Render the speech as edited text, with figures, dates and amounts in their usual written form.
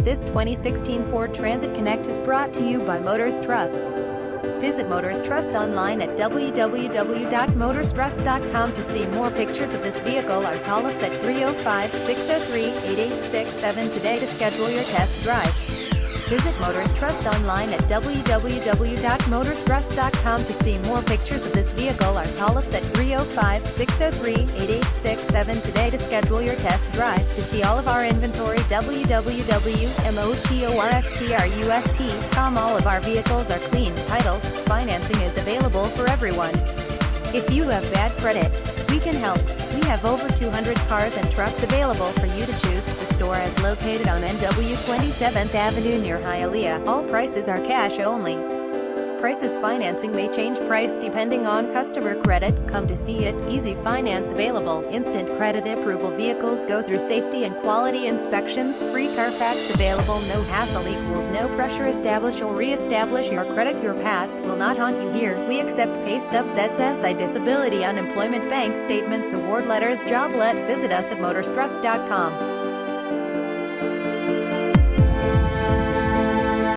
This 2016 Ford Transit Connect is brought to you by Motors Trust. Visit Motors Trust online at www.motorstrust.com to see more pictures of this vehicle or call us at 305-603-8867 today to schedule your test drive. Visit Motors Trust online at www.motorstrust.com to see more pictures of this vehicle or call us at 305-603-8867 today to schedule your test drive. To see all of our inventory, www.motorstrust.com. All of our vehicles are clean titles. Financing is available for everyone. If you have bad credit, we can help. We have over 200 cars and trucks available for you to choose. The store is located on NW 27th Avenue near Hialeah. All prices are cash only. Prices financing may change price depending on customer credit. Come to see it. Easy finance available. Instant credit approval. Vehicles go through safety and quality inspections. Free Carfax available. No hassle equals no pressure. Establish or re-establish your credit. Your past will not haunt you here. We accept pay stubs, SSI, disability, unemployment, bank statements, award letters, job let. Visit us at motorstrust.com.